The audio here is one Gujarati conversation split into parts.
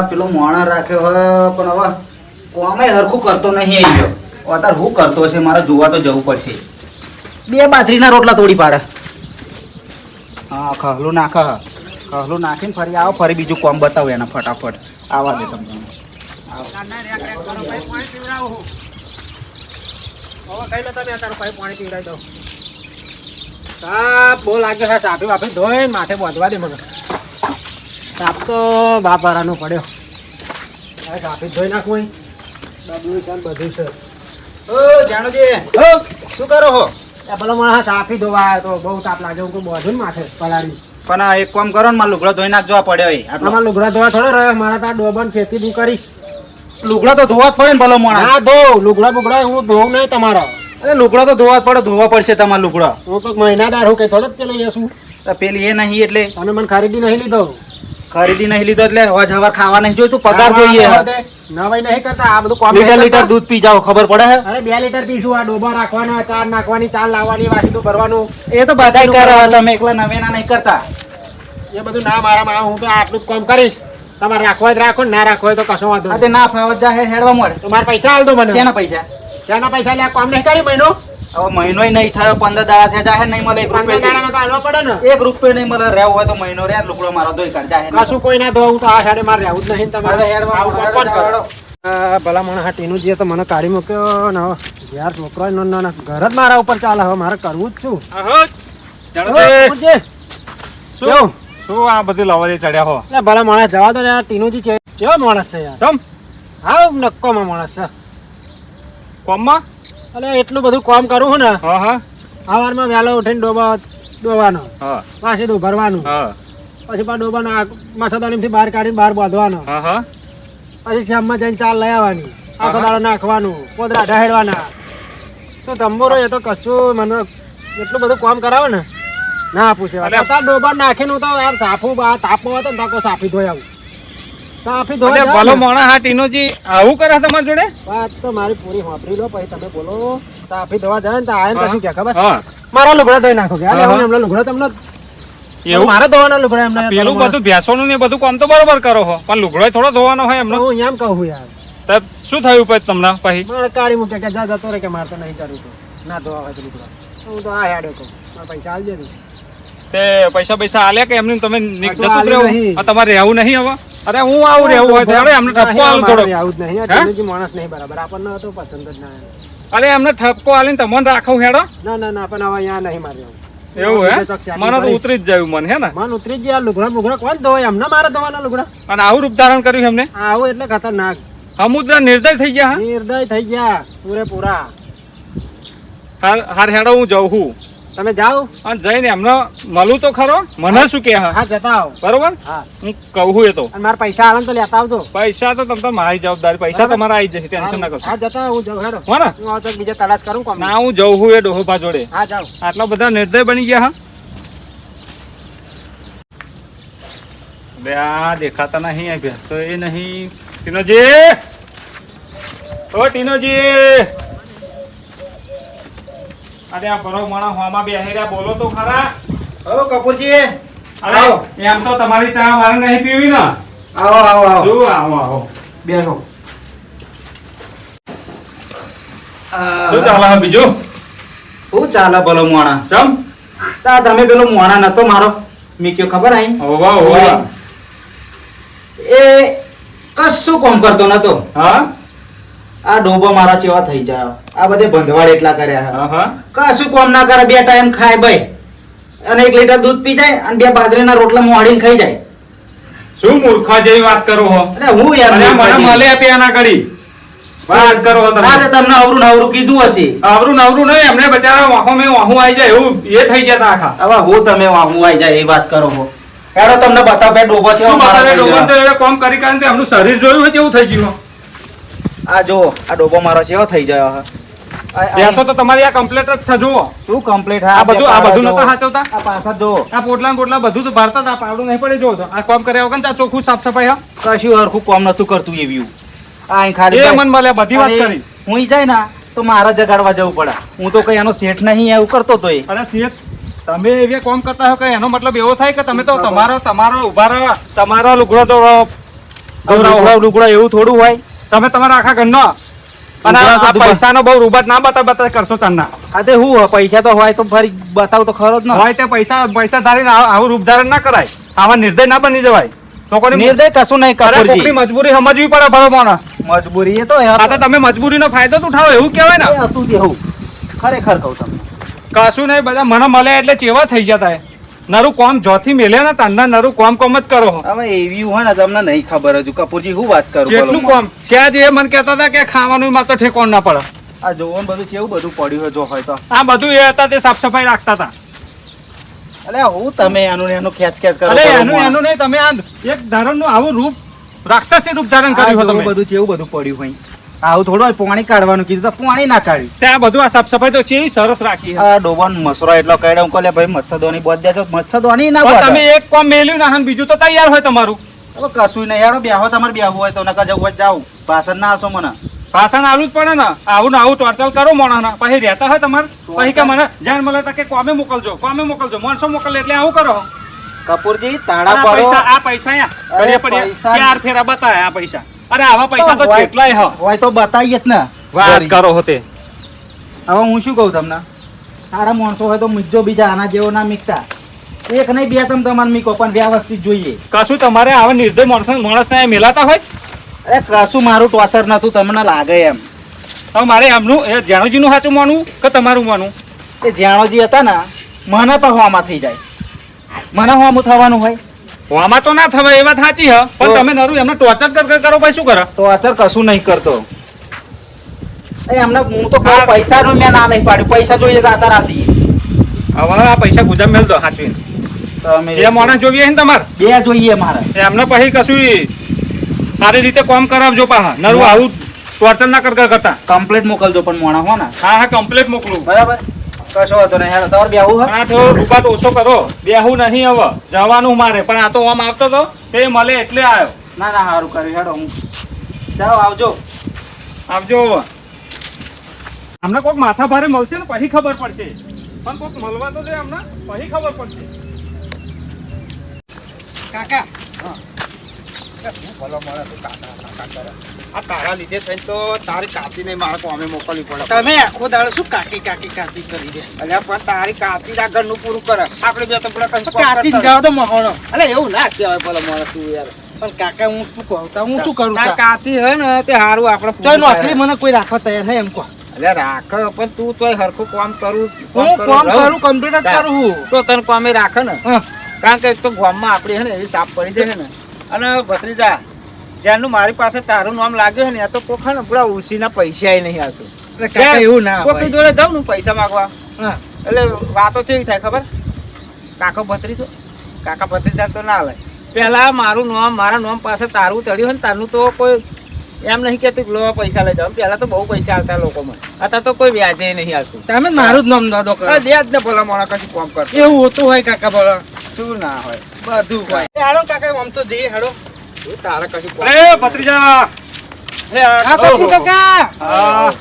પેલો મોણા રાખ્યો હોય પણ હવે કોમે હરખું કરતો નહીં આવ્યો. અત્યારે હું કરતો હશે મારે જોવા તો જવું પડશે. 2 બાજરીના રોટલા તોડી પાડે. હા ખહલું નાખે. ખહલું નાખીને ફરી આવો, ફરી બીજું કોમ બતાવું એને ફટાફટ. આવા દે તમને. બહુ લાગે છે સાફી વાફી ધોઈ માથે બાંધવા દે મને. સાપ તો બાપારાનો પડ્યો. હવે સાફી ધોઈ નાખવું બધું છે બધું છે. ઓ જાણોજી, શું કરો હો? પેલો મને સાફી ધોવા આવ્યો તો બહુ તાપ લાગે હું બધું ને માથે પલાળી. પણ આ એક કામ કરો ને, મારે લુગડો ધોઈ નાખજો. પડ્યો આટલા લુગડા ધોવા થોડો રહ્યો મારા ત્યાં ડોબન ખેતી હું કરીશ. લુગડા તો ધોવા જ પડે ને ભલો મોણા. હા ધો લુગડા બુગડા હું ધોવું નહીં તમારો. અરે લુગડા તો ધોવા જ પડે, ધોવા પડશે તમારા લુગડા. હું તો મહિનાદાર હું કઈ થોડો જ પેલો શું પેલી એ નહીં એટલે તમે મને ખરીદી નહીં લીધો. ખરીદી નહીં લીધો એટલે અવાજ હવાર ખાવા નહીં જોઈતું, પગાર જોઈએ. નવાઈ નહીં કરતા આ બધું. લીટર દૂધ પી જાઓ, ખબર પડે હે? અરે 2 લીટર પીશું. આ ડોબા રાખવાના, ચાર નાખવાની, ચાર લાવવાની, વાસીતું ભરવાનું. એ તો બધાય કરે, તમે એકલા નવેના નહીં કરતા. એ બધું ના મારામાં. હું તો આટલું જ કામ કરીશ. તમારે રાખવા જ રાખો, ના રાખો તો કશો વાંધો આ તે ના ફાવત જા હેડવા મળે. તો મારા પૈસા આલ દો મને. શેના પૈસા? શેના પૈસા લે? કામ નહીં કરી મહિનો. હવે મહિનોય નહીં થયો, 15 દાડા થયા, જાહે નહીં મળે. 15 દાડામાં તો આલવા પડે ને. 1 રૂપિયો નહીં મળે. રહેવું હોય તો મહિનો રે, લુગડો મારો ધોઈ કાઢ જાહે. કશું કોઈ ના ધોવું તો આ સાડે મારે રહેવું જ નહીં. તમારે હેડવા કોણ કરો? ભલા મને હા ટીનું જે તો મને કાઢી મૂક્યો ને. યાર છોકરો ઘર જ મારા ઉપર ચાલે. હવે મારે કરવું જ શું? શું આ બધી લવારી ચડ્યા હો? એટલે ભલા માણસ જવા દો યાર. ટીનુજી છે કેવો માણસ છે યાર. ચમ હા નક્કોમાં માણસ છે. કોમમાં એટલે એટલું બધું કામ કરું છું ને. હા હા સવારમાં વહેલો ઉઠીને ડોવાનો, હા પાછી દૂધ ભરવાનું, હા પછી પાછું ડોબાનો મસાદાણીથી બહાર કાઢીને બહાર બાંધવાનો, હા હા પછી શ્યામમાં જઈને ચાલ લઈ આવવાની, આખો દાડો નાખવાનું, પોદરા ઢહેડવાના. શું તંબોરો એ તો કશું મને એટલું બધું કામ કરાવે ને ના પૂછે. ડોબા નાખીને હું તો યાર સાફું તાપો હતો ને તાકો સાફી ધોઈ આવું. સાફી ધોઈ ભલો મોણા હા ટીનોજી આવું કરે તમારી જોડે? વાત તો મારી પૂરી વાપરી લો પછી તમે બોલો. સાફી ધોવા જાય ને તો આયન પછી કે ખબર હા મારા લુગડા ધોઈ નાખો કે એમને લુગડા તમને એવું મારે ધોવાના લુગડા એમને. પેલું બધું ભેંસોનું ને બધું કામ તો બરોબર કરો છો, પણ લુગડો થોડો ધોવાનો હોય એમનો. હું એમ કહું યાર. તો શું થયું પછી તમને? પછી મારે કાઢી મૂકે કે જા જતો રે કે મારે તો નહીં જરૂર તો ના ધોવા હોય તો લુગડા. હું તો આ હેડે કહું મારા પૈસા આલજે તું. તે પૈસા આલ્યા કે એમને તમે જતું જ આલ્યું રહેવું? નહીં. તમારે રહેવું નહીં હવે? અરે હું આવું રહેવું હોય તો એમને ઠપકો આલું થોડો. આવું જ નહીં. ટીનુજી માણસ નહીં બરાબર. આપણને તો પસંદ જ ના આવે. અરે એમને ઠપકો આલીને તમને રાખવું હેડો. ના ના ના પણ હવે અહીંયા નહીં મારે રહેવું. એવું હે? મને તો ઉતરી જ જાય મન હે ને. મન ઉતરી જ ગયા. લુગડા બુગડા કોણ ધોવાય? એમને મારે ધોવાના લુગડા. અને આવું રૂપ ધારણ કર્યું એમને. આવું એટલે ખતરનાક. સમુદ્ર નિર્દય થઈ ગયા. નિર્દય થઈ ગયા પૂરેપૂરા. હાર હેડો હું જઉં છું. તમે જાઓ અને જઈને એમને મળું તો ખરો. મને શું કે હા જતા આવો. બરોબર હા હું કહું છું એ તો. અને મારા પૈસા આવે ને તો લેતા આવજો. પૈસા તો તમ મારી જવાબદારી. પૈસા તમારા આવી જશે, ટેન્શન ના કરશો. હા જતા હું જાઉં હેડો. હો ને? હું આવતો બીજા તલાશ કરું કોમ. ના હું જઉં છું એ ડોહોભા જોડે. હા જાઓ. આટલા બધા નિર્દય બની ગયા હા. બે આ દેખાતા નહીં આ ભેંસો એ નહીં. ટીનોજી, ઓ ટીનોજી, અરે આ બરો માણસ હોમાં બેહી રહ્યા, બોલો તો ખરા. ઓ કપૂરજી, અરે એમ તો તમારી ચા મારે નહીં પીવી ને. આવો આવો આવો. શું આવો આવો બેસો. શું ચાલે હે બીજું? શું ચાલે ભલો મોણા? ચમ તા તમે પેલો મોણા નતો મારો મેં કયો ખબર આઈ? ઓવા ઓવા એ કશું કામ કરતો નતો. હા આ ડોબો મારા ચેવા થઈ જાય. આ બધે બંધવાડ એટલા કર્યા. હા હા કશું કામ ના કરે. 2 ટાઈમ ખાય ભાઈ અને 1 લીટર દૂધ પી જાય અને 2 બાજરીના રોટલા મોડીને ખાઈ જાય. શું મૂર્ખા જેવી વાત કરો હો? અરે હું યાર મને મળે આપ્યા ના કરી વાત કરો હો તમે. અરે તમને અવરું નવરું કીધું હશે. આવરું નવરું નહીં, એમને બચારા વાહો મેં વાહું આવી જાય એવું એ થઈ જતા આખા. હવે હું તમે હું આવી જાય એ વાત કરો છો. હેડો તમને બતાવે ડોબો છે. શું બતાવે ડોબન તો એ કામ કરી કરીને એમનું શરીર જોયું હોય કેવું થઈ ગયું. આ જો આ ડોબો મારો ચેવો થઈ જાય. બેસો તો તમારી આ કમ્પ્લીટ જ છે. જુઓ શું કમ્પ્લીટ. આ બધું નતા સાચવતા. આ પાછા જો આ પોટલા પોટલા બધું તો ભારતા હતા. પાવડું નહીં પડે. જો આ કામ કર્યા વગર ત્યાં ચોખ્ખું સાફ સફાઈ હા કશું હરખું કામ નતું કરતું એવું. આ ખાલી એ મન મળે બધી વાત કરી. હું જાય ને તો મારા જગાડવા જવું પડે. હું તો કઈ એનો શેઠ નહીં એવું કરતો તો એ. અરે સિંહ તમે એવી કામ કરતા હો કે એનો મતલબ એવો થાય કે તમે તો તમારો ઉભા રહો, તમારો લુગડો તો ગૌરાવ લુગડા એવું થોડું હોય. તમે તમારા આખા ઘરનો અને ઉઘરાવ તો આ પૈસાનો બહુ રૂબાટ ના બતા કરશો ચાંદના. હા તે હું પૈસા તો હોય તો ફરી બતાવ તો ખરો જ ને. હોય તે પૈસા ધારીને આવું રૂપ ધારણ ના કરાય. આવા નિર્દય ના બની જવાય. લોકોની નિર્દય કશું નહીં અરે કપૂરજી. કોકની મજબૂરી સમજવી પડે ભલો માણસ. મજબૂરી એ તો આ તો તમે મજબૂરીનો ફાયદો તો ઉઠાવો એવું કહેવાય ને. હતું તેવું ખરેખર કહું તમને. કશું નહીં, બધા મને મળે એટલે ચેવા થઈ જતા હે. નરું કોમ જોથી મેલે ને તાંડા નરું કોમ જ કરો. હવે એવી હોય ને તમને નહીં ખબર હજુ કપૂરજી હું વાત કરું. જેટલું બોલો કોમ ત્યાં જે મને કહેતા હતા કે ખાવાનું માત્ર ઠેકોણ ના પડે. આ જોવો ને બધું કેવું બધું પડ્યું હોય જો હોય તો. આ બધું એ હતા તે સાફ સફાઈ રાખતા હતા. અલે હું તમે આનું ને એનું ખેંચ કરો. અરે બોલો એનું મોણ. એનું નહીં, તમે આ એક ધારણનું આવું રૂપ રાક્ષસી રૂપ ધારણ આ કર્યું જોવો હતું તમે. બધું કેવું બધું પડ્યું હોય. આવું થોડું હોય, પાણી કાઢવાનું કીધું તો પાણી ના કાઢ્યું. ત્યાં બધું આ સાફ સફાઈ તો કેવી સરસ રાખી છે. આ ડોબાનો મસરો એટલો કાઢ્યો હું કહું ભાઈ મસદોની બોધ દેજો. મસદોની ના પણ બોધ. તમે એક કોમ મેલ્યું ના બીજું તો તૈયાર હોય તમારું. હવે કશું નહીં યાર, બેહો તમારે બેહવું હોય તો નકા જવું હોય તો જાવ. ભાષણ ના આવશો મને. ભાષણ આવું જ પડે ને. આવું ને આવું ટોર્ચર કરો મોણાના પછી રહેતા હોય તમારે પછી કે મને જાણ મળે તો કે કોમે મોકલજો માણસો મોકલે એટલે આવું કરો. કપૂરજી તાળા આ પાડો. પૈસા અહીંયા અરે પડ્યા પૈસા- 4 ફેરા બતાયા આ પૈસા. અરે આવા પૈસા તો હોય- કેટલાય હ. હોય તો બતાવીએ જ ને. વાત કરો હોતે. હવે હું શું કહું તમને, તારા માણસો હોય તો મૂકજો, બીજા આના જેવો ના મીકતા. એક નહીં બે તમે તમારે મીકો પણ વ્યવસ્થિત જોઈએ. કશું તમારે આવા નિર્દય માણસને મેલાતા હોય. અરે કશું મારું ટોર્ચર નતું તમને લાગે એમ. હવે મારે એમનું એ જાણુજીનું સાચું માનવું કે તમારું માનવું? એ જ્યાણોજી હતા ને મને પણ હોમાં થઈ જાય. મને હોમું થવાનું હોય આમાં તો ના થવાય એ વાત સાચી હ. પણ તો- તમે નરું એમને ટોર્ચર કરો પછી શું કરો? ટોર્ચર કશું નહીં કરતો. એ એમને હું તો કહું પૈસાનું મેં ના નહીં પાડ્યું. પૈસા જોઈએ તો આધાર આપી હવે આ પૈસા ગુજામ મેલ દો સાચવીને. તમે એ માણસ જોઈએ છે ને તમારે બે જોઈએ મારે. એમને પછી કશું સારી રીતે કામ કરાવજો પાહા. નરું આવું ટોર્ચર ના કરતા. કમ્પ્લીટ મોકલજો પણ મોણા હો ને. હા કમ્પ્લીટ મોકલું. બરાબર કશો વાંધો નહીં. હેડો તમારે બેહવું હોય. આ તો રૂપાટ ઓછો કરો. બેહું નહીં હવે જવાનું મારે. પણ આ તો આમ આવતો તો તે મળે એટલે આવ્યો. ના ના સારું કર્યું. હેડો હું જાઓ આવજો. આવજો. અમને કોઈક માથા ભારે મળશે ને પછી ખબર પડશે. પણ કોઈક મળવા તો દે અમને પછી ખબર પડશે. કાકા આ તારા લીધે થઈને તો તારી કાપીને મારે કોમે મોકલવી પડે. તમે આખો દાડો શું કાકી કરી દે? અલ્યા પણ તારી કાપી આ ઘરનું પૂરું કરે. આપણે બે તો પેલા કંઈ કાચી કરતા જાવ તો મહોણો. અલે એવું ના કહેવાય પેલો માણસ તું યાર. પણ કાકા હું શું કહું હું શું કરું? તાર કાચી હોય ને તે હારું આપણે તો પૂરું નોકરી થાય. મને કોઈ રાખવા તૈયાર નહીં એમ કહો. અલ્યા રાખ પણ તું તોય હરખું કામ કરું. હું કામ કરું કમ્પ્લીટ જ કરું હું. તો તને કામે રાખે ને. હા. કારણ કે એક તો ગામમાં આપણી હે ને એવી સાફ પડી જાય ને. અને ભત્રીજા જ્યાંનું મારી પાસે તારું નામ લાગ્યું છે ને એ તો કોક હે ને પૂરા ઉસીના પૈસા નહીં આવતું. એટલે કાકા એવું ના કોકની હોય. જોડે જાઉં ને પૈસા માંગવા હા. એટલે વાતો કેવી થાય ખબર? કાકો ભત્રીજો કાકા ભત્રીજા તો ના આવે. પહેલા મારું નામ મારા નામ પાસે તારું ચડ્યું હોય ને તારનું તો કોઈ એમ નહીં કેતું કે લો પૈસા લઈ જાવ. પહેલા તો બહુ પૈસા આવતા લોકોમાં. અત્યારે તો કોઈ વ્યાજે નહીં આવતું. તમે મારું જ નામ દાદો કરો. દે જ ને ભલા મોણા કશું કામ કર. એવું હોતું હોય કાકા બોલો. શું ના હોય બધું હોય. હાડો કાકા આમ તો જઈએ હાડો. તું તારે કશું કામ. અરે ભત્રીજા. હા કપૂર કાકા. હા.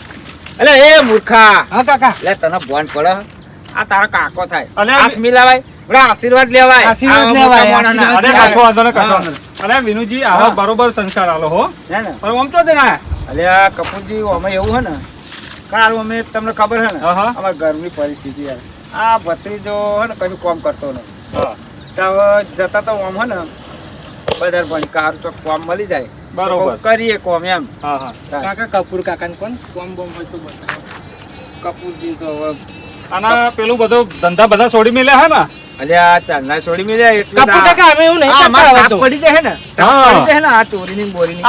એટલે એ મૂર્ખા હા કાકા. લે તને બોન પડે આ તારો કાકો થાય. અલ્યા, હાથ મિલાવાય બડા આશીર્વાદ લેવાય. આશીર્વાદ આવા લેવાય, મોટા માણસના. અરે આશીર્વાદ. કશો વાંધો નહીં, કશો હા. વાંધો નહીં. અરે વિનુજી આવો બરોબર સંસ્કાર આલો હો. હે ને પણ આમ ચો દે ના. અલ્યા કપૂરજી અમે એવું હે ને કાલ અમે તમને ખબર હે ને હા, હા. અમારા ઘરની પરિસ્થિતિ યાર આ ભત્રીજો હે ને કશું કામ કરતો નહીં. હા. તો હવે જતા તો આમ હે ને બજાર ભણી કાર ચોક કામ મળી જાય બરોબર. તો કરીએ કોમ એમ. હા હા. કાકા કપૂર કાકા ને કોણ કોમ બોમ હોય તો બતાવો. કપૂરજી તો હવે આના પેલું બધું ધંધા બધા છોડી મેલ્યા હે ને. અલ્યા ચાલના છોડી મેલ્યા એટલે કપૂર કાકા અમે એવું નહીં આ કરતા અમારે હવે સાપ તો. પડી જાય હે ને સાપ હા. પડી જાય ને આ ચોરીની ને બોરીની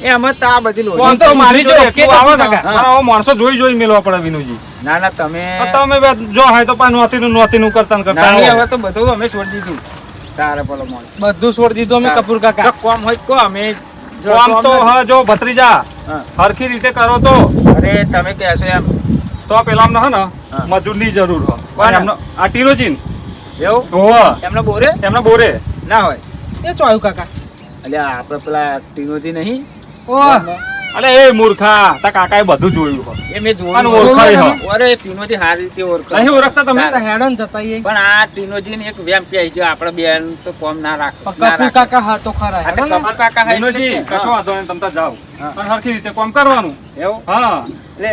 એ અમે તો આ બધી લોહી. કોણ તો મારી સુધરી જોડે જો, એટલું આવે ને. કાકા. પણ આવો માણસો જોઈ મેલવા પડે વિનુજી. ના ના તમે આ તમે બે જો હોય તો પાછું નોતીનું કરતા ને કરતા નાની આવો. હવે તો બધું અમે છોડી દીધું તારે પેલો મોણ બધું છોડી દીધું અમે કપૂર કાકા. જો કોમ હોય તો કહો અમે જો આમ તો કોમ હા જો ભત્રીજા હા. હરખી રીતે કરો તો અરે તમે કહેશો એમ તો પેલા અમને હે ને હા. મજૂરની જરૂર હોય. કોને? એમનો આ ટીરોજીન એવું હોવા એમને બોરે એમના બોરે ના હોય એ ચોયું કાકા. અલ્યા આપણે પેલા ટીનોજી નહીં ઓ અલે એ મૂર્ખા તા કાકાએ બધું જોયું હોય. એ મેં અને જોયું ઓળખાય હો. અરે ટીનોજી હારી રીતે ઓળખો નહીં ઓળખતા તમે હેડન જતા એ પણ આ ટીનોજી ને એક વેમ પી ગયો આપણે બેન તો કોમ ના રાખો કપૂર કાકા હા તો ખરા આ તો હેડો ને. કપૂર કાકા હારી વિનોદજી રીતે. કશો વાંધો નહીં તમ તાર જાઓ હા. પણ હરખી રીતે કામ કરવાનું એવું હા એટલે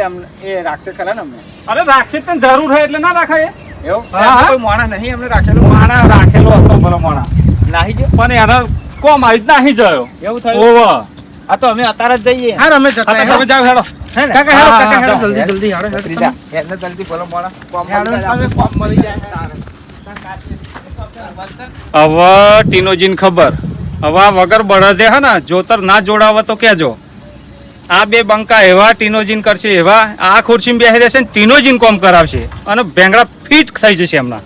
એ રાખશે ખરા ને અમને અરે રાખશે જ તને જરૂર હોય એટલે ના રાખાય એવું હા, હા. કોઈ માણસ નહીં અમને રાખેલો માણા રાખેલો હતો બોલો માણા નાહી ગયો પણ એનો કોમ આવી જ નાહી ગયો એવું થયું ઓવા આ તો અમે અત્યારે જ જઈએ હા રમે જતા હા, તો તમે જાઓ હેડો હે ને? કાકા હેડો હા, કાકા હા, હેડો હા. જલ્દી જલ્દી હેડો હેડો ત્રીજા એને જલ્દી બોલો મોણા કોમ હેડો મળી જાય. તમે કોમ મળી જાય હવે ટીનોજીને ખબર હવે આ વગર બળદે હે ને જોતર ના જોડાવે તો કેજો આ બે બંકા એવા ટીનોજીન કરશે એવા આ ખુરશીમાં બેસી રહેશે ને ટીનોજીન કોમ કરાવશે અને ભેંગડા ફિટ થઈ જશે એમના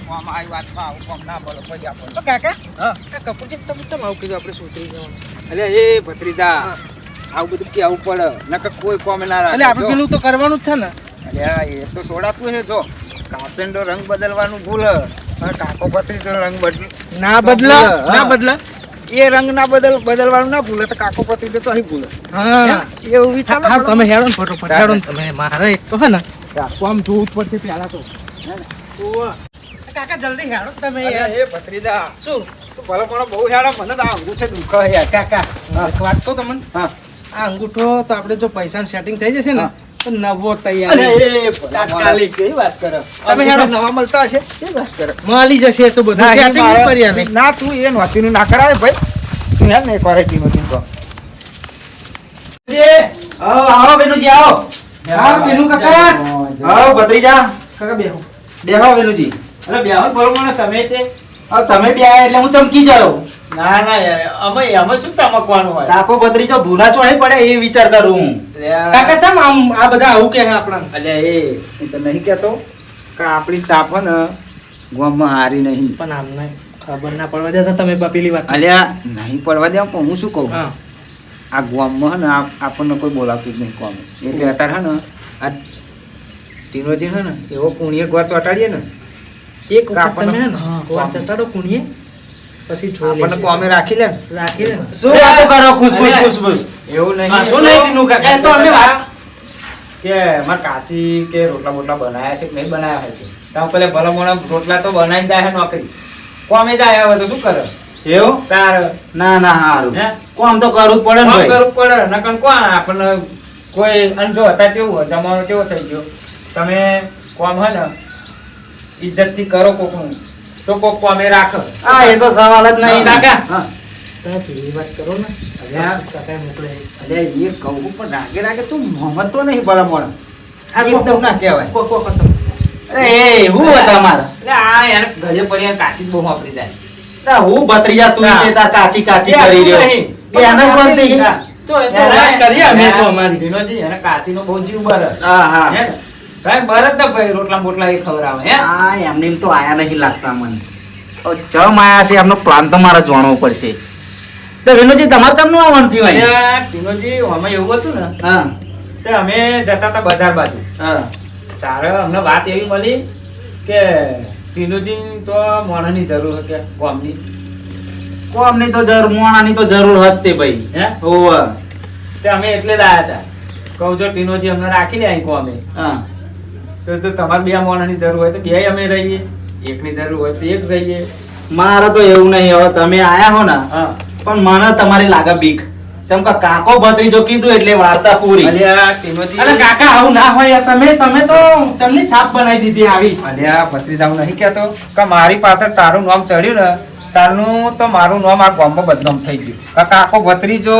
કોમ આવી વાતમાં આવું કોમ ના બોલો પછી આપણને. તો કાકા હા. આ કપૂરજી તમે કેમ આવું કીધું આપણે સુધરી જવાનું અલે એ ભત્રીજા આવું બધું કેવું પડે નકર કોઈ કોમ ના એટલે આપણે રાખે પેલું તો કરવાનું જ છે ને અલ્યા એ તો સોડાતું છે જો કાચંડો રંગ બદલવાનું ભૂલ અને કાકો ભત્રીજો રંગ બદલ ના બદલા હા. ના બદલા એ રંગ ના બદલવાનું ના ભૂલે તો કાકો ભત્રીજો તો અહીં ભૂલે હા એવું વિચાર હા તમે હેડો ને ફટોફટ હેડો ને તમે મારે એક તો હે ને કોમ જોવું જ પડશે પહેલા તો કાકા જલ્દી હેડો તમે યાર એ ભત્રીજા શું તું ભલે પણ બહુ હેડા મને તો આ અંગૂઠે દુખે યાર કાકા એક વાત તો તમને હા આ અંગૂઠો તો આપણે જો પૈસાનું સેટિંગ થઈ જશે ને હા. તો નવો અરે તૈયાર એ તાત્કાલિક કેવી વાત કરે તમે હેડો. નવા મળતા હશે કેવી વાત કરે મળી જશે તો બધું ના, સેટિંગ મારે- કરી આલે ના તું એ નોતીનું ના કરાય ભાઈ તું હેડ ને એક વાર ટીમોથી તો આવો વેનુજી આવો હા પેલું કાકા આવો ભત્રીજા કાકા બેહો બેહો વેનુજી અરે બેહો બોલો મને તમે તે તમે બે આયા એટલે હું ચમકી ગયો ના ના યાર અમે શું ચમકવાનું હોય કાકો ભત્રીજો ભૂલા ચોહી પડે એ વિચાર કરું હું કાકા ચમ આમ આ બધા આવું કે આપણા અલ્યા એ હું તો નહીં કહેતો કે આપણી સાફ હે ને ગામમાં હારી નહીં પણ આમને ખબર ના પડવા દેતા તમે પેલી વાત અલ્યા નહીં પડવા દે પણ હું શું કહું હા આ ગામમાં હે ને આપણને કોઈ બોલાવતું જ નહીં કોમ એટલે અત્યારે હે ને આ ટીનોજી હે ને એવો પુણ્ય ગોળ ચોટાડીએ ને એક વખત આપણને- તમે હે ને ગોળ ચટાડો કુણીએ પછી છોડ આપણને લેશે. કોમે રાખી લે ને રાખી લે ને. શું વાતો કરો ખુશબુશ ખુશબુશ એવું નહીં હા, શું નહીં ટીનુ કાકા? એ તો અમે વાત કે મારા કાચી કે રોટલા બોટલા બનાયા છે કે નહીં બનાયા હોય છે તો પેલે ભલા મોણા રોટલા તો બનાવી જાય છે નોકરી કોમે જાય હવે તો શું કરે એવું તાર ના ના હારું હે? કોમ તો કરવું જ પડે ને કોમ ભાઈ કરવું પડે નકર કોણ આપણને કોઈ અને જો હતા કેવું હોય, જમાનો કેવો થઈ ગયો તમે કોમ હોય ને ઇજ્જતથી કરો કોકનું તો કોક કોમે રાખો હા એ તો સવાલ જ નહીં કાકા. હા. તમે પેલી વાત કરો ને અલ્યા. કાકાએ મોકલે અરે એ કહું પણ રાગે રાગે તું મોહમ્મદ તો નહીં ભલા મોણા હા, એકદમ ના કહેવાય કો કો કો તમે. અરે એ હું હોય તમારે એટલે આ યાર ઘરે પડી કાચી જ બહુ વાપરી જાય તા હું ભત્રીજા તું હા. ઈ તાર કાચી કાચી એ કરી આટલું રહ્યો નહીં. એ આના જ વાંધે છે. તો એ તો વાત કરીએ અમે તો અમારી વિનોદજી, એને કાચીનો બહુ જીવ બરે. હા હા હે ને? ભાઈ બરે જ ને ભાઈ રોટલા બોટલા એ ખવડાવે, હે? આ એમને એમ તો આયા નહીં લાગતા મને હવે ચમ આયા છે એમનો પ્લાન તો મારે જાણવો પડશે તો વિનોદજી તમારે કેમનું આવવાનું થયું અને અહીં? વિનોદજી, આમાં એવું હતું ને હા તે અમે જતા હતા બજાર બાજુ હા તારે અમને વાત એવી મળી કે વિનોદજી તો મોણાની જરૂર હતી કોમની, કોમની તો જરૂર મોણાની તો જરૂર હતી ભાઈ હે? ઓવે તે અમે એટલે જ આયા હતા. કહું જો ટીનોજી અમને રાખી લે અહીં કોમે હા તો તમારે બે મોણાની જરૂર હોય તો બે અમે રહીએ, એકની જરૂર હોય તો એક રહીએ. મારે તો એવું નહીં હવે તમે આયા હો ને હા પણ મને તમારી લાગે બીક ચમ કે કાકો ભત્રીજો કીધું એટલે વાર્તા પૂરી અલ્યા ટીનોજી, અરે કાકા આવું ના હોય યાર. તમે તો તમને છાપ બનાવી દીધી આવી અલ્યા ભત્રીજાઓ નહીં કહેતો કે મારી પાછળ તારું નામ ચડ્યું ને તારનું તો મારું નામ આ ગામમાં બદનામ થઈ ગયું. કાકા આખો ભત્રીજો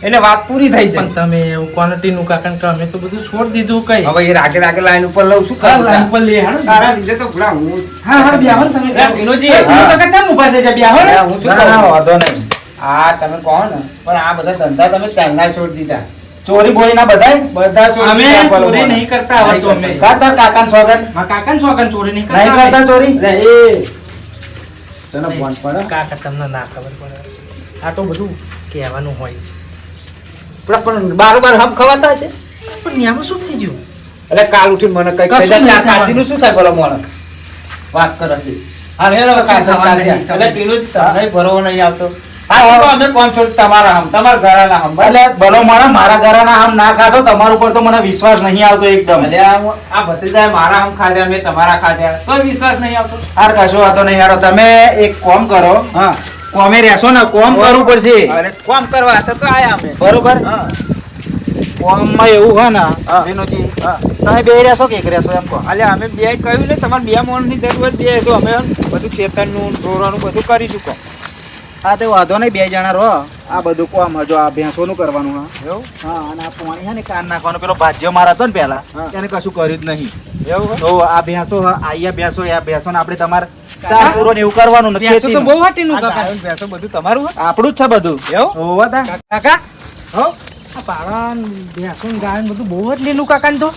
એટલે વાત પૂરી થઈ પણ જાય. તમે એવું ક્વોલિટી નું કાકા કે અમે તો બધું છોડ દીધું કઈ હવે એ રાગે રાગે લાઈન ઉપર લઉં શું હા, કરું? લાઈન પર લે હાલો. તારા લીધે તો ભલા હું હા હા બેહો ને તમે અરે, વિનોદજી, અરે, ટીનુ હા. કાકા ચાલ ઊભા થઈ જા બેહો ને અલ્યા, હું શું ના ના કહું? વાંધો નહીં આ તમે કહો ને પણ આ બધા ધંધા તમે ચાલના છોડી દીધા. ચોરી બોરી ના બધાય બધા છોડી અમે દીધા ભલા ચોરી મોણા. નહીં કરતા હવે તો અમે. કાકા કાકાને સ્વાગત મારા કાકાને શોખન ચોરી નહીં નહીં કરતા કરતા ચોરી એટલે એ તને ફોન પડે? કાકા તમને ના ખબર પડે આ તો બધું કહેવાનું હોય પણ બારોબાર હમ ખવાતા છે. પણ ન્યામાં શું થઈ ગયું એટલે કાલ ઉઠીને મને કઈ કશું કહી દે, નહીં આ થવાનું. કાચીનું શું થાય ભલા મોણા? વાત કરે છે. હા હેલો એટલે ટીનું જ તમને ભરવો નહીં આવતો હા તો અમે કોમ છોડ તમારા હમ તમારા ઘરાના હમ એટલે ભલો માણસ મારા ઘરના આમ ના ખાશો, તમારા ઉપર તો મને વિશ્વાસ નહીં આવતો એકદમ. એટલે આ ભત્રીજાએ મારા હમ ખાધ્યા મેં તમારા ખાધ્યા તો વિશ્વાસ નહીં આવતો. હાર કશો વાતો નહીં યાર, તમે એક કોમ કરો. હા કોમે રહેશો ને, કોમ કરવું પડશે અરે કોમ કરવા હતા તો આયા અમે. બરોબર. હા કોમમાં એવું હોય ને હા. વિનોદજી, હા તમે બે રહેશો કે એક રહેશો એમ કહો. એટલે અમે બે કહ્યું ને તમારે બે મોણની જરૂર બે તો અમે બધું ખેતરનું ઢોરોનું બધું કરી ચૂકો. હા તે વાંધો નહીં, બે જણા રહો. આ બધું કોમ જો આ ભેંસોનું કરવાનું. હા એવું હા, અને આ પાણી છે ને કાન નાખવાનો પેલો ભાજ્યો મારા હતો ને પેલા, હા. એને કશું કર્યું જ નહીં. એવું તો આ ભેંસો આયા ભેંસો આ ભેંસો ને આપણે તમારે ચાર પૂરો ને એવું કરવાનું ને ભેંસો તો ખેતીનું. બહુ હાટીનું કાકા. કાકા ભેંસો બધું તમારું હોય? આપણું જ છે બધું. એવું? હોવા તા. કાકા હો આ પાળા ભેંસો ને ગાય ને બધું બહુ જ લીલું કાકા ને તો.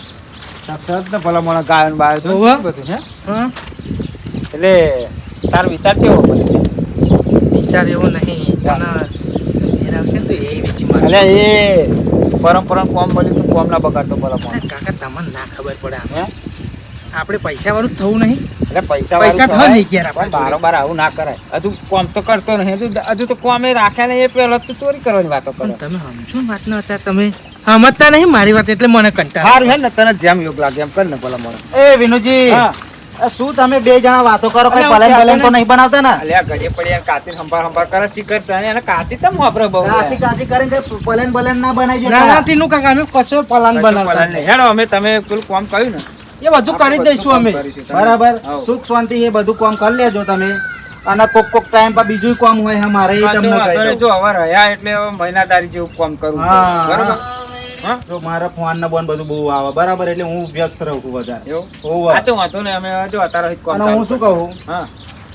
સત ને ભલા મોણા ગાયન બાય તો હોવે. બધું હે હા એટલે તારો વિચાર કેવો બધો? વિચાર એવો નહીં પણ ઘેર આવશે ને તો એ વેચી મારે. એટલે એ પરંપરા કોમ મળ્યું તું કોમ ના બગાડતો ભલા મોણા. કાકા તમને ના ખબર પડે આમ. હે આપણે પૈસા વાળું જ થવું નહીં. એટલે પૈસા પૈસા વાળું થવા કરાય, નહીં ક્યારે આપણે પણ બારોબાર આવું ના કરાય. હજુ કોમ તો કરતો નહીં, હજુ તો કોમે રાખ્યા ને એ પહેલા તો ચોરી કરવાની વાતો કરે. પણ તમે સમજો ને વાત ન હતા, તમે સમજતા નહીં મારી વાત, એટલે મને કંટાળો. સારું હે ને તને જેમ યોગ લાગે એમ કર ને ભલા મોણા. એ વિનુજી, હા આ શું તમે બે જણા વાતો કરો? કઈ અલ્યા, પલન હું પલન તો કહેતો નહીં બનાવતા ને? અલ્યા ઘડીએ પડી કાચી સંભાર કરે સ્ટીકર છે અને કાચી તમ વાપરે બહુ કાચી કાચી કરીને કઈ પલન પલન ના બનાવી ના ના દેતા. ટીનું કાકા અમે કશો પલાન બનાવતા નહીં. હેડો અમે તમે પેલું કોમ કહ્યું ને એ બધું કરી દઈશું અમે. બરાબર. હાઉ. સુખ શાંતિ એ બધું કામ કરી લેજો તમે. અને કોક ટાઈમ પર બીજું કામ હોય અમારે એ કશો તમને વાંધો કહી નહીં. દઉં. જો હવે રહ્યા એટલે હવે મહિનાદારી જેવું કામ કરવું હા. પડે. બરોબર હા જો મારા ફોન ને બોન બધું બહુ આવે બરાબર, એટલે હું વ્યસ્ત રહું છું વધારે. એવું હોવે. આ તો વાંધો નહીં અમે જો અત્યારે જ કામ અને હું શું કહું, હા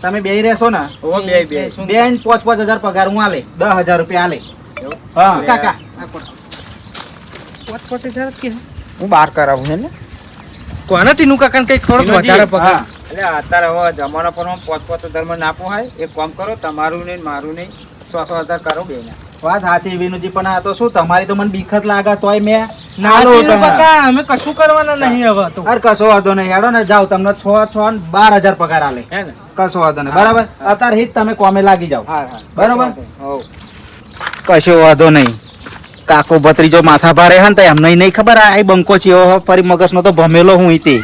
તમે બે રહેશો ને, ઓ બે બે બેન 5,000 પગાર હું આલે, 10,000 રૂપિયા આલે. એવું? હા કાકા પોત જ કે હું બહાર કરાવું છે ને કોના ટીનું કાકા ને કઈ થોડોક ટીનુજી, વધારે પગાર. હા. એટલે અત્યારે હવે જમાના પર પોત ધર્મ ના પોહાય. એક કામ કરો, તમારું નહીં મારું નહીં 100,000 કરો બે ને. વાત સાચી વિનુજી, પણ આ તો શું તમારી તો મને બીખત લાગે તોય મેં ના ના લો ટીનું તમે. કાકા અમે કશું કરવાના નહીં હવે તો. અરે કશો વાંધો નહીં, હેડો ને જાઓ, તમને 6 ને 12,000 પગાર આલે. હે ને કશો વાંધો નહીં, બરાબર. અત્યારે હિત તમે કોમે લાગી જાઓ. હા હા બરોબર. હો કશો વાંધો નહીં. કાકો ભત્રીજો માથા ભારે હે ને તો એમને નહીં ખબર આ બંકો છે એવો ફરી મગજનો તો ભમેલો હું તે.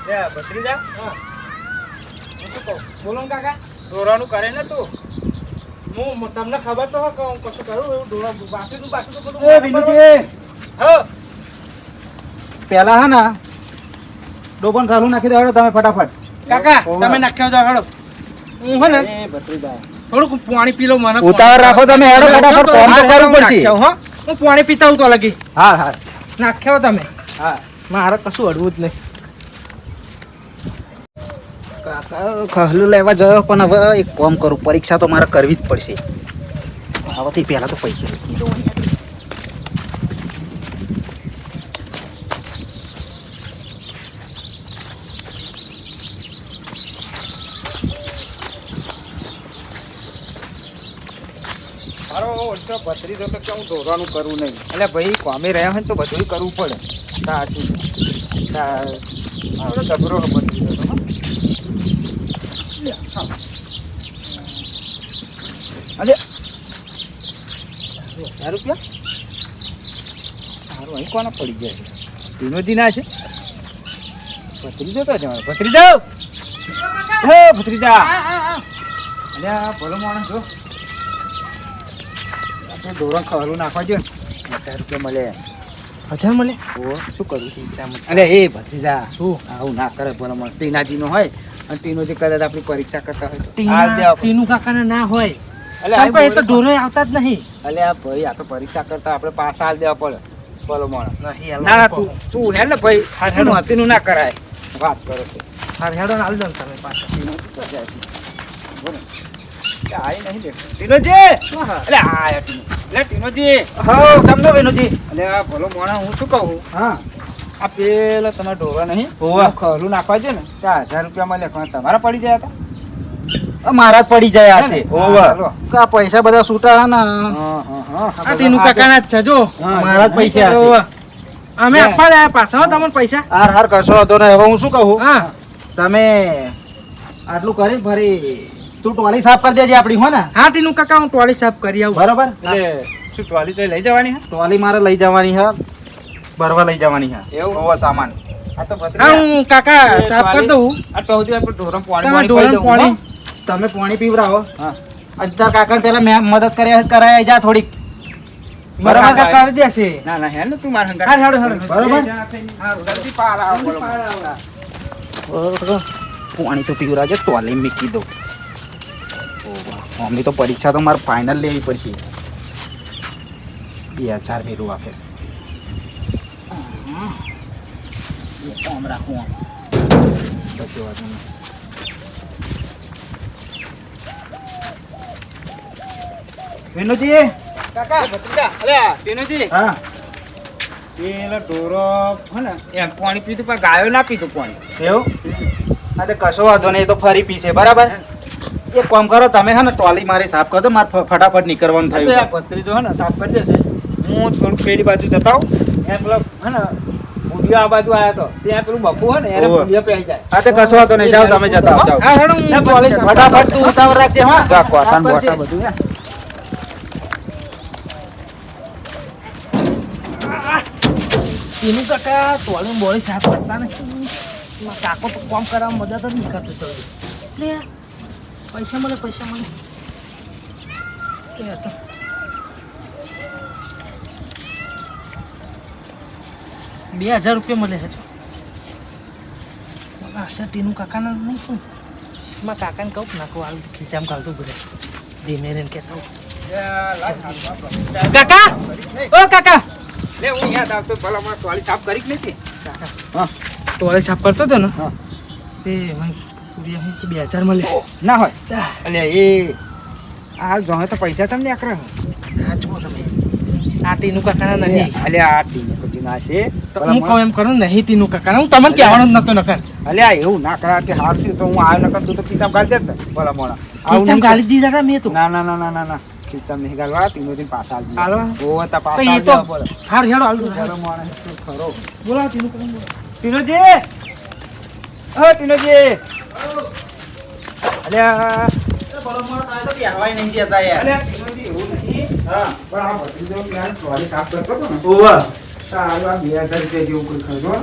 લે ભત્રીજા હું શું કહું બોલો ને કાકા. દોરાનું કરે ને તું હું તમને ખબર તો હોય કે હું કશું કરું એવું ડોળા બાકી તો બધું એ વિનુજી, હો પેલા હે ને ડોબન ઘાલું નાખી દો, હેડો તમે ફટાફટ. કાકા ઓવા. તમે નાખ્યા જાઓ હેડો. હું હે ને એ ભત્રીજા થોડુંક પાણી પી લઉં, મને ઉતાવળ રાખો તમે, હેડો ફટાફટ, કોમ તો કરવું પડશે. હું પાણી પીતા હું તો લગી હા હા નાખ્યો તમે. હા મારે કશું અડવું જ નહીં. કાકા ખહલું લેવા જયો, પણ હવે એક કામ કરું, પરીક્ષા તો મારે કરવી જ પડશે. આવાથી પહેલા તો પૈસા લખી દઉં અહીંયા. મારો ઓછો ભત્રીજો તો કે હું દોરવાનું કરવું નહીં. એટલે ભાઈ કોમે રહ્યા હોય ને તો બધું કરવું પડે. સાચું આપણે જબરો ભત્રીજો તો હો. લે, હા. અરે 1000 રૂપિયા સારું અહીં કોને પડી જાય? વિનોદી ના છે ભત્રીજો તો જવાનો ભત્રીજો. હે ભત્રીજા અલ્યા ભલો માણસ જો આપણે ધોરણ ખવલું નાખવા જો ને 1000 રૂપિયા મળે. 1000 મળે? ઓ શું કરું ટીનાજી અરે એ ભત્રીજા શું આવું ના કરે ભલો માણસ. ટીનાજીનો હોય અને ટીનોજી કદાચ આપણી પરીક્ષા કરતા હોય તો આ દે આપણે. ટીનું કાકાના ના હોય. અલે કેમ કે એ તો ઢોરોય આવતા જ નહીં. અલે આ ભાઈ આ તો પરીક્ષા કરતા આપણે પાસ હાલ દેવા પડે ભલો માણસ. નહીં ના ના તું હે ને ભાઈ હા, હેડો. તું હતીનું ના કરાય વાત કરો છો. હાર હેડો ને હાલ દો ને તમે પાછા. ટીનોજી તો જાય છે. બોલો. કે આઈ નહીં દેખતો. ટીનોજી અલે આયા ટીનો. અલે ટીનોજી હા તમને વિનુજી. અલે આ ભલો માણસ હું શું કહું હા આ પેલા તમે ઢોરા નહીં હોવે. ખરું નાખવા છે ને ત્યાં 1000 રૂપિયા મળે પણ તમારા પડી જાય હતા. મારા જ પડી જાય હે ને? હશે. હા, ઓવર. ચાલો. આ પૈસા બધા છૂટા હે ને, હા. આ ટીનું કાકાના જ છે જો. મારા જ પૈસા હશે. ઓવા. અમે આપવા જ આયા પાછા હો તમને પૈસા. હાર હાર કશો હતો ને. હવે હું શું કહું, હા તમે આટલું કરી ફરી તું ટોલી સાફ કરી દેજે આપણી, હો ને? હા ટીનુ કાકા હું ટોલી સાફ કરી આવું. બરોબર. એટલે શું ટ્રોલી તો લઈ જવાની હે? ટોલી મારે લઈ જવાની છે, ભરવા લઈ જવાની છે. એવું? હોવા સામાન. આ તો હા ભત્રીજા, હું કાકા સાફ કરી દઉં. આ તો સુધી આપણે ઢોરણ તમે પાણી ઢોરણ પાણી તમે પાણી પીવરાવો. હા. અત્યાર કાકા પેલા મેં મદદ કરાય જા થોડીક. મારા કાકા કરી દેશે. ના ના હે ને તું મારા હંગાત. હા હેડો હેડો. બરોબર. હા, જલ્દી પાર આવો, બોલો. પાણી તો પીવરાજો, ટોલી મૂકી દો. મમ્મી તો પરીક્ષા તો મારે ફાઇનલ લેવી પડશે. 2000 મેરું આપે. આમ રાખું આમ. કશી વાત નહીં. વિનુજી. કાકા ભત્રીજા, અલ્યા ટીનુજી, હા. પેલો ઢોરો હે ને એમ પાણી પીધું પણ ગાયો ના પીધું પાણી. એવું? હા તે કશો વાંધો નહીં, એ તો ફરી પીશે. બરાબર. એક કામ કરો તમે, હે ને ટોલી મારી સાફ કરી દો, મારે ફટાફટ નીકળવાનું એટલે આ થયું. ભત્રીજો હે ને સાફ કરી દેશે. હું થોડું પેલી બાજુ જતા આવું. એમ પેલો હે ને ભૂંડિયો આ બાજુ આવ્યો હતો, ત્યાં પેલું બકુ હે ને એને ઓવે. ભૂંડિયો પહેરી જાય. હા તે કશો વાંધો નહીં, જાઓ તમે જતા આવો, જાઓ. હા હેડો હું ટોલી સાફ ફટાફટ તું ઉતાવળ રાખજે. હા જા, કોટાન સાફ કરજે. બોટા બધું હે. ટીનુ કાકા ટોલી બોલી સાફ કરતા નથી. મારા કાકો તો કામ કરવા મદદ જ નહીં કરતો તો. એટલે પૈસા મળે પૈસા મળે. એ તો 2000 રૂપિયા મળે છે. મને આશા ટીનુ કાકાના નહીં શું મારા કાકાને કહું નાખો આવું ખિસ્સામાં કાઢતું બધે ધીમે રહીને કહેતા કાકા ઓ કાકા લે હું યાદ આવતો ભલા મારા ટોલી સાફ કરી કે નથી. હા. ટોલે સાફ કરતો હતો ને હા. તે મને પૂરી હું તો 2000 મળે. ના હોય અલ્યા એ આ જો તો પૈસા તમને આકરા ના જુઓ તમે આ ટીનુ કાકાના નહીં. અલ્યા આ ટીમ પછી ના છે તો હું કહું એમ કરું ને નહીં ટીનુ કાકાના હું તમને કહેવાનો જ નતો નકર અલ્યા એવું ના કરા તે હાર છે તો હું આવ્યો નકર તું તો કિતાબ ગાળી દેત ને ભલા મોણા આવું કિચમ નહીં ગાલી દીધા હતા મેં તો ના ના ના ના ના ના કિતાબ નહીં ગાળવા તીનો દિન પાછા આવજો હાલવા? ઓ તા તો પાછા એ તો આવજો હાર હેડો હાલ ભલા મોણા ખરો બોલા ટીનુ કાકા બોલો. ટીનોજી ઓ ટીનોજી અલ્યા નહીં દેતા યાર. અલ્યા ટીનોજી એવું નહીં હા. પણ આ ભત્રીજો પ્લાન ટોલી સાફ કરતો હતો ને ઓવા. સારું આ 2000 રૂપિયા જેવું કોઈ ખર્ચો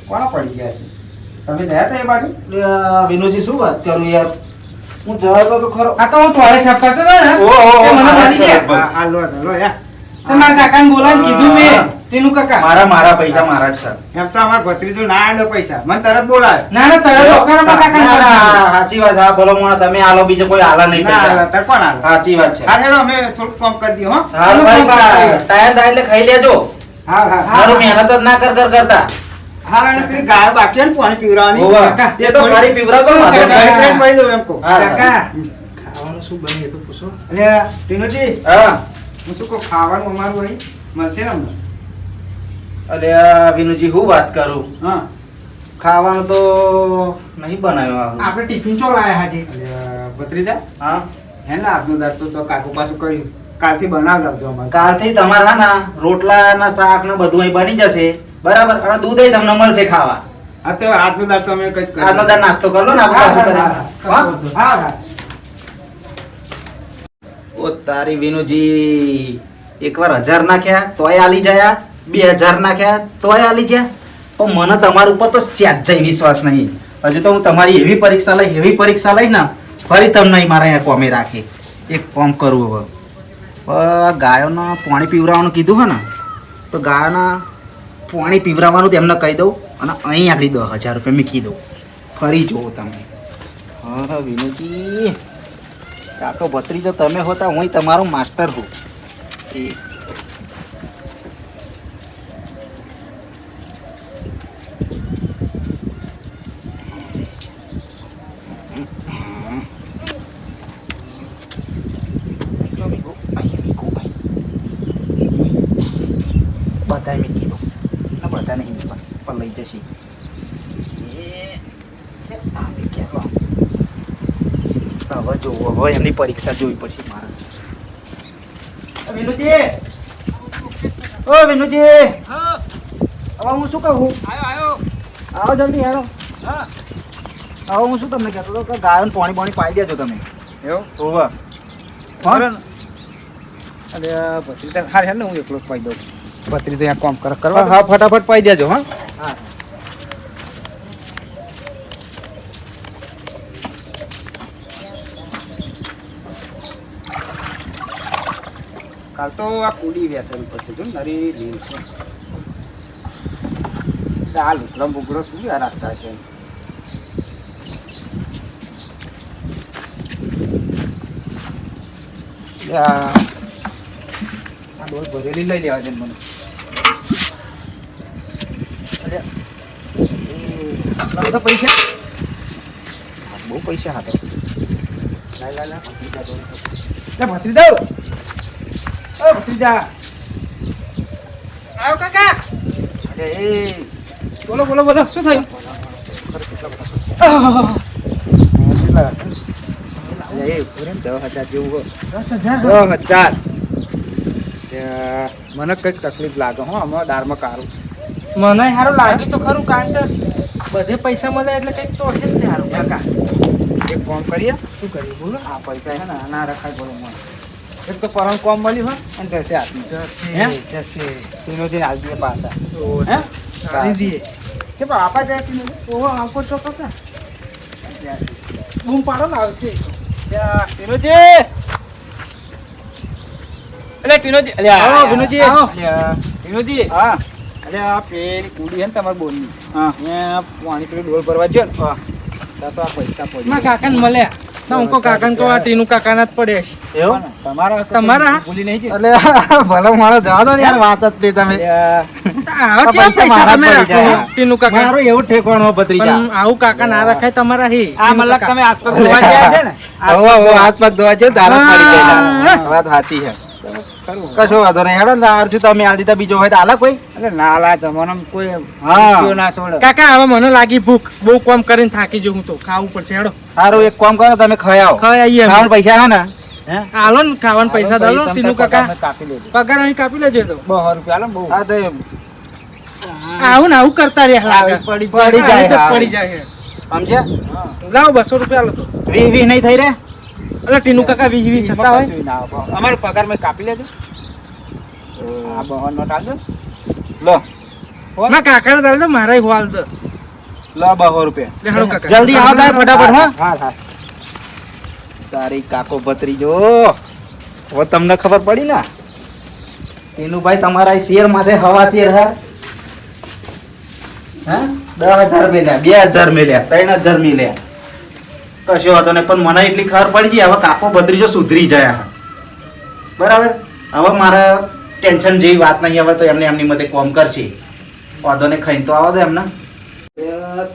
કોણ પડી ગયા છે તમે ગયા હતા એ બાજુ વિનુજી શું વાત કરું યાર, હું જવાતો તો ખરો. આ તો હું ટોલે સાફ કરતો હતો ને ઓહો, તે મને હા, મળી ગયા. બરાબર. આ લો લો યા તે મારા કાકાને બોલાવીને કીધું મેં ટીનુ કાકા મારા પૈસા મારા જ છે. એમ તો અમાર ભત્રીજો ના આલ્યો પૈસા મને તરત બોલાવે ના ના તરત રોકાણ મારા કાકાને ના, ના, બોલાવી. સાચી વાત. હા બોલો મોણા, તમે આલો, બીજો કોઈ આલા નહીં ના પૈસા. આલે તર કોણ આલે સાચી વાત છે. હા હેડો અમે થોડું કામ કરી દઈએ હો હાલ ભાઈ ટાયર થાય એટલે ખાઈ લેજો. હા હા મારું મહેનત જ ના કરતા. હા અને પેલી ગાય બાકી છે ને પાણી પીવડાવવાની ઓવા. કાકા, તે તો મારી પીવરાવતો ને વાંધો કાકા. નહીં. ઘરે પડી દઉં એમ કહું હા, કાકા હમ. ખાવાનું શું બને એ તો પૂછો. એટલે ટીનોજી હા. હું શું કહું ખાવાનું અમારું અહીં મળશે ને અમને અરે આ વિનુજી હું વાત કરું, હા ખાવાનું તો નહીં બનાવ્યું આવું. આપણે ટિફિન ચો લાયા હાજી. એટલે ભત્રીજા હા. હે ને આજનો દાડ તો કાકુ પાછું કર્યું કાલથી બનાવી લાવજો અમારે કાલથી તમારા ના રોટલા ના શાક ને બધું અહીં બની જશે. બરાબર. અને દૂધ તમને મળશે ખાવા. હા તો આજનો દાડ તો અમે કંઈક કરીએ. આજનો દાળ નાસ્તો કરી લો ને આપણે હા, પાછું હા, કરીએ. હા, હા? હા હા ઓ તારી વિનુજી, એકવાર 1000 નાખ્યા તોય આલી જાય, 2000 નાખ્યા તોય આલી ગયા. પણ મને તમારા ઉપર તો સહેજ વિશ્વાસ નહીં. હજુ તો હું તમારી એવી પરીક્ષા લઈ ને ફરી તમને અહીં મારા અહીંયા કોમે રાખી. એક કામ કરવું હવે, ગાયોને પાણી પીવરાવવાનું કીધું હે ને, તો ગાયોના પાણી પીવરાવવાનું તેમને કહી દઉં અને અહીં આગળ 10000 રૂપિયા મૂકી દઉં. ફરી જુઓ તમે. હા વિનુજી, કાકો ભત્રીજો તમે હોતા, હું તમારો માસ્ટર છું. બધા મૂકી દો. બધા નહીં પણ લઈ જશે. હવે જોવો, હવે એમની પરીક્ષા જોવી પડશે મારે. વિનુજી, ઓ વિનુજી, હવે હું શું કહું? આવો જલ્દી હેડો. હા હવે હું શું તમને કહેતો હતો કે ગાયન પાણી પાઈ દેજો તમે. એવું હોવે. બરાબર ને? અરે ભત્રીજા હાર હેડ ને હું એકલો જ પાઈ દઉં ભત્રીજા અહીંયા કામ કરવા હા ફટાફટ પાઈ દેજો હા. હા કાલ તો આ કુડી વેસવી પડશે જો નરી લીલ છે. આ લુકડો બુકડો શું યાર રાખતા છે. આ ડોલ ભરેલી લઈ લેવા છે મને. અરે આટલા બધા પૈસા? બહુ પૈસા હતા. લા ભત્રીજા ઓ ભત્રીજા આવો કાકા અરે એ બોલો બોલો બોલો શું થયું મને કઈક તકલીફ લાગે હો આમાં દારમાં કારું. મને સારું લાગ્યું તો ખરું કારણ કે બધે પૈસા મળે એટલે કંઈક તો હશે જ સારું કાકા. એક કામ કરીએ, શું કરીએ બોલો? આ પૈસા છે ને ના રખાય બોલો મને. એક તો પરમ કોમ મળ્યું હોય અને જશે હાથમાં. હે? જશે તેનો જે હાલ દે પાછા. હે હે? કરી દઈએ. કે બાપા જાય તીનો ઓહો આંકો છો કાકા બૂમ પાડો ને આવશે. ટીનોજી અલે ટીનોજી અલે આવો વિનોજી. આવો. અલ્યા. ટીનોજી હા અલે આ પેલી કુડી હે ને તમારી બોનની હા અહીંયા પાણી પેલું ડોલ ભરવા ગયો ને હા. ત્યાં તો આ પૈસા પડી મારા કાકાને મળ્યા તો હું કહું કાકાને કહું આ ટીનું કાકાના જ પડે છે. એવું તમારા તમારા? ભૂલી નહીં એટલે ભલે મારો જવા દો ને યાર વાત જ નહીં તમે. આવા કેવા પૈસા પૈસા મારા તમે પડી રાખો જાય. ટીનું કાકા? મારું એવું ઠેકવાનું હો ભત્રીજા. પણ આવું કાકા ના રખાય તમારા હે આ મતલબ તમે હાથ પગ ધોવા ગયા છે ને હાથ પગ ધોવા જો દારત પડી જાય. હા. વાત સાચી છે. કશો વાંધો નહીં હેડો ને અર્જુ તમે આલ દીધા બીજો હોય તો આલા કોઈ. એટલે નાલા જમાનામાં કોઈ હા. રૂપિયો ના છોડે કાકા હવે મને લાગી ભૂખ બહુ કામ કરીને થાકી જઉં હું તો ખાવું પડશે હેડો સારું એક કામ કરો તમે ખાઈ ખાઈ આવીએ અમે. ખાવાનું પૈસા હે ને હે હાલો ને ખાવાના પૈસા હવે દાલો તમ ટીનું તાર કાકા પગારને કાપી લેજો પગાર અહીં કાપી લેજો તો 200 રૂપિયા આલો ને બહુ હા તો આવું ને આવું કરતા રહ્યા લાગે. પડી પડી જાય, આવી તો હા. પડી જાય સમજ્યા લાવો 200 રૂપિયા લો તો 20 નહીં થઈ રે. એટલે ટીનું કાકા વીહ થતા હોય કશું ના આવે. અમારો પગાર મેં કાપી લેજો આ 200 નોટ આલજો લો ના કાકાને દાલ દો મારા હોલ દો લો 200 રૂપિયા. લે હાલો કાકા જલ્દી આવો તારે ફટાફટ હા. હા હા તારી કાકો ભત્રીજો હવે તમને ખબર પડી ને તેનું ભાઈ તમારા શેર માથે હવા શેર હે હા 10,000 મેલ્યા 2,000 મેલ્યા 3,000 મેલ્યા કશો વાંધો નહીં પણ મને એટલી ખબર પડી છે હવે કાકો ભત્રીજો સુધરી જાય બરાબર હવે મારા ટેન્શન જેવી વાત નહીં હવે તો એમને એમની મતે કોમ કરશે વાંધો ને ખાઈને તો આવો દે એમને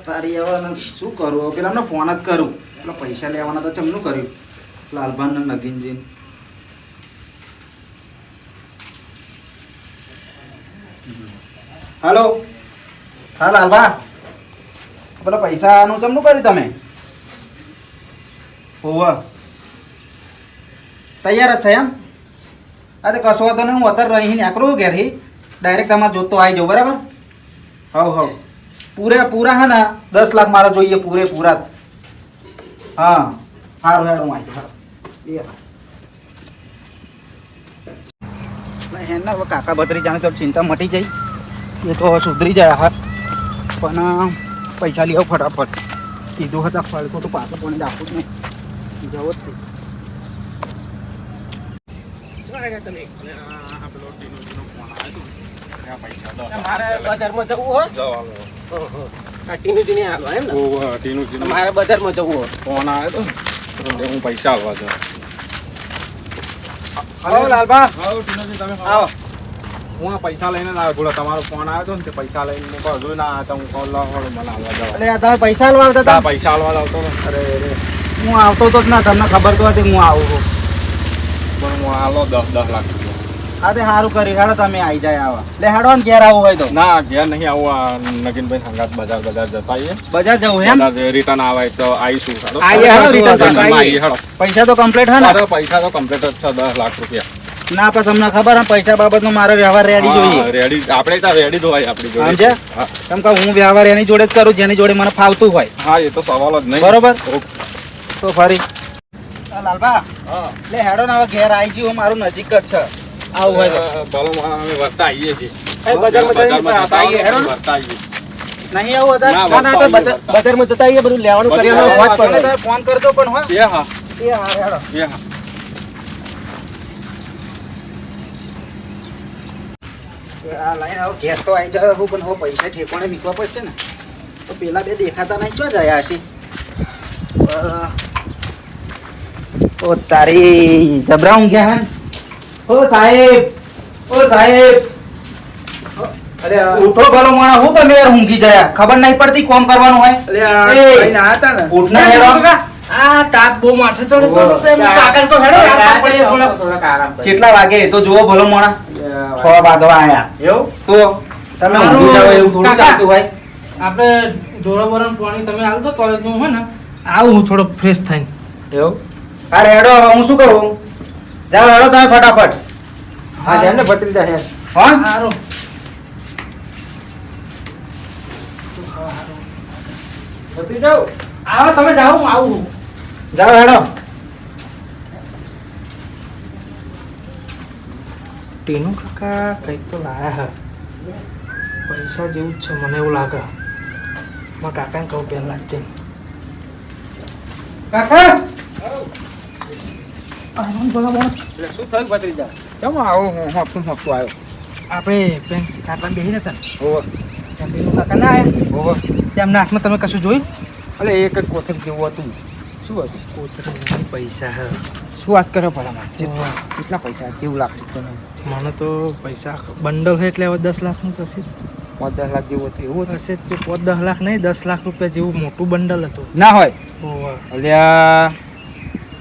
તારી હવે શું કરું હવે પેલા ફોન જ કરું પેલા પૈસા લેવાના તો ચમનું કર્યું લાલભાન ને નગીનજી હાલો હા લાલભા પેલા પૈસાનું ચમનું કર્યું તમે હોવા તૈયાર જ છે એમ હા તો કશો વાંધો નહીં હું અત્યારે અહીં નીકળું ઘેરથી ડાયરેક્ટ તમારે જોતો આવી જાઉં બરાબર હવ પૂરા હે ને 10 લાખ મારે જોઈએ પૂરેપૂરા હા સારું હેડ હું આવી જાઉં હેને હવે કાકા ભત્રીજાને તો ચિંતા મટી જાય એ તો હવે સુધરી જાય હા પણ પૈસા લેવો ફટાફટ કીધું હતા ફળ ખોટું પાછું પણ આપું જ નહીં જવો જ મારે બજારમાં જવું હોય આ ટીનુજીને હાલો એમ ને મારે બજારમાં જવું હોય ફોન આવ્યો તો હું પૈસા આવવા જાઉં. આવો લાલબા તમે આવો હું આ પૈસા લઈને જ આવ્યો બોલો તમારો ફોન આવ્યો હતો ને તે પૈસા લઈને હું હજુ ના આવ્યો હું કોલ લાવો મને આવવા જાવ એટલે આ તમે પૈસા લેવા આવતા હતા પૈસા આવવા આવતો ને અરે હું આવતો તો જ ના તમને ખબર તો હતી હું આવું છું પણ હું આલો 10 લાખ રૂપિયા. હા તે સારું કરી હેડો તમે આવી જાય આવા એટલે હેડો ને ઘેર આવું હોય તો ના ઘેર નહીં આવું આ નગીનભાઈ સંગાત બજાર જતા આવીએ બજાર જવું એમ રિટર્ન આવે તો આવીશું હેડો. આવીએ, હેડો, return બજારમાં આવીએ. આવીએ, હેડો. પૈસા તો કમ્પ્લીટ હે ને અરે પૈસા તો કમ્પ્લીટ જ છે 10 લાખ રૂપિયા ના પણ તમને ખબર હે પૈસા બાબતનો મારો વ્યવહાર રેડી જોઈએ રેડી આપણે ત્યાં રેડી તો હોય આપણી જોડે સમજ્યા? હા કેમ કે હું વ્યવહાર એની જોડે જ કરું જેની જોડે મને ફાવતું હોય હા એ તો સવાલ જ નહીં બરોબર ઓકે. તો ફરી લાલબા હા લે હેડો ને હવે ઘેર આવી ગયું મારું નજીક જ છે આવું હોય તો ભલો અમે વર્તા આવીએ છીએ બજારમાં બજારમાં જતા આવીએ, હેડો ને. વર્તા આવીએ નહીં આવું હતા ના, ના ના તો બજારમાં જતા આવીએ બધું લેવાનું બધું કરિયાણું લેવાનું. વાત પડે. ફોન કરજો પણ હો એ હા એ હા હેડો એ હા આ લાઈન હવે ઘેર તો આવી જાય હું પણ હવે પૈસા ઠેકોણે મીકવા પડશે ને તો પેલા બે દેખાતા નહીં ચો જયા હશે ઓ તારી જબરા ઊંઘ્યા હે ઓ સાહેબ અરે આ- ઉઠો ભલો માણા હું તમે યાર ઊંઘી જયા ખબર નહીં પડતી કોમ કરવાનું હોય અરે આ એ. ભાઈને આયા તા ને. ઉઠ ના હેડો આ તાપ બહુ માથે ચડે તો એમ કાકા તો હેડો યાર તાપ પડી જાય થોડા. થોડાક આરામ કરીએ. કેટલા વાગે એ તો જુઓ ભલો માણા 6 વાગવા આયા એવું? તો તમે ઊંઘી જાવ એવું થોડું કાકા. ચાલતું હોય આપણે જોરો બોરણ પાણી તમે હાલતો તો હું હે ને આવું હું થોડો ફ્રેશ થઈને. એવું? અરે હેડો હવે હું શું કહું જાઓ હેડો તમે ફટાફટ હા જાય ને ભત્રીજા હે. હા હારું. ભત્રીજાઓ, આવો તમે જાઓ હું આવું. જાઓ હેડો ટીનુ કાકા કંઈક તો લાયા હે પૈસા જેવું જ છે મને એવું લાગે મારા કાકાને કહું પહેલા જ જઈને કાકા બોલો બોલો એટલે શું થયું ભત્રીજા? કેમ આવું હું હપતું આવ્યો? આપણે પેન કાઢવા બેસી હતા ને ઓહો, ત્યાં ટીનુ કાકા ના આવ્યા ઓહો. તેમના હાથમાં તમે કશું જોયું અલે એક જ કોથક જેવું હતું. શું હતું? કોતરી પૈસા હે શું વાત કરો ભલામાં? કેટલા પૈસા? કેવું લાગતું તને? મને તો પૈસા બંડલ હોય એટલે હવે 10 લાખનું તો હશે 10 લાખ જેવું હતું એવું હતું? હશે જ તે 10 લાખ નહીં 10 લાખ રૂપિયા જેવું મોટું બંડલ હતું ના હોય. ઓવા. અલ્યા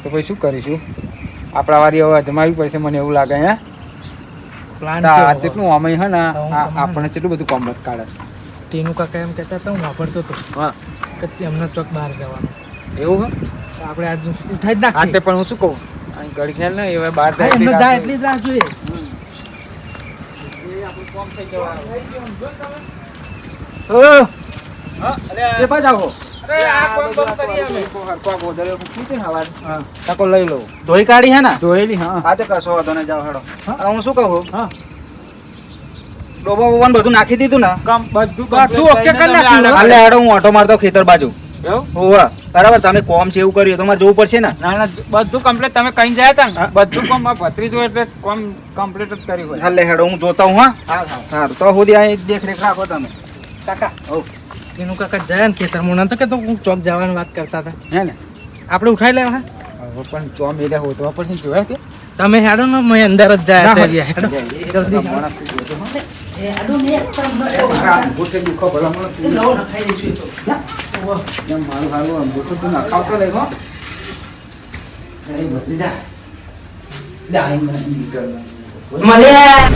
તો પછી શું કરીશું? આપણા વારી હવે અજમાવી પડશે મને એવું લાગે હે. પ્લાન આ કેવો? જેટલું અમય હે ને તો હું આ તમને- આપણને કેટલું બધું કોમત કાઢે. ટીનુ કાકા એમ કહેતા હતા હું વાપરતો હતો હા કે એમને ચોક બહાર જવાનું એવું હે? તો આપણે આજ ઉઠાઈ જ હા તે નાખીએ પણ હું શું કહું અહીં ઘડી ખ્યાલ ને હવે બહાર હા, એમને જાય જાય એટલી જ રાહ જોઈએ ચેપા જાઓ તકો લઈ લો ધોઈ કાઢી હે ને જોયેલી હા હા તે કશો વાંધો નહીં જાઓ હેડો હવે હું શું કહું હા. ડોબા બોબાને બધું નાખી દીધું ને બધું ઓકે કરી નાખ્યું હો. હાલે હેડો હું ઓટો મારતો ખેતર બાજુ એવું? હોવા બરાબર તમે કોમ છે એવું કર્યું તમારે જોવું પડશે ને ના ના બધું કમ્પ્લીટ તમે કઈ ગયા હતા ને બધું કોમ ભત્રીજો એટલે કોમ કમ્પ્લીટ જ કર્યું હોય. હાલે હેડો હું જોતા હું હા સારું તો સુધી અહીં દેખરેખ રાખો તમે કાકા હો. ટીનુ કાકા જાય ને ખેતર મને તો કે તો હું ચોક જવાની વાત કરતા હતા હે ને આપણે ઉઠાઈ લેવા હા? હવે પણ ચોમ એરિયા હોતો પછી જોયા તે તમે હેડો ને મેં અંદર જ જાય ના હોય. અત્યારે હેડો જલ્દી માણસ જોજો. હેડો ને મારા અંગૂઠે દુખો ભલા માણસ. એ લાવો નખાઈ દઈશું એ તો એમ મારું હારું અંગૂઠું તું નખાવતો નહીં હો. અરે ભત્રીજા. લે આઈ મને નીકળ. મળ્યા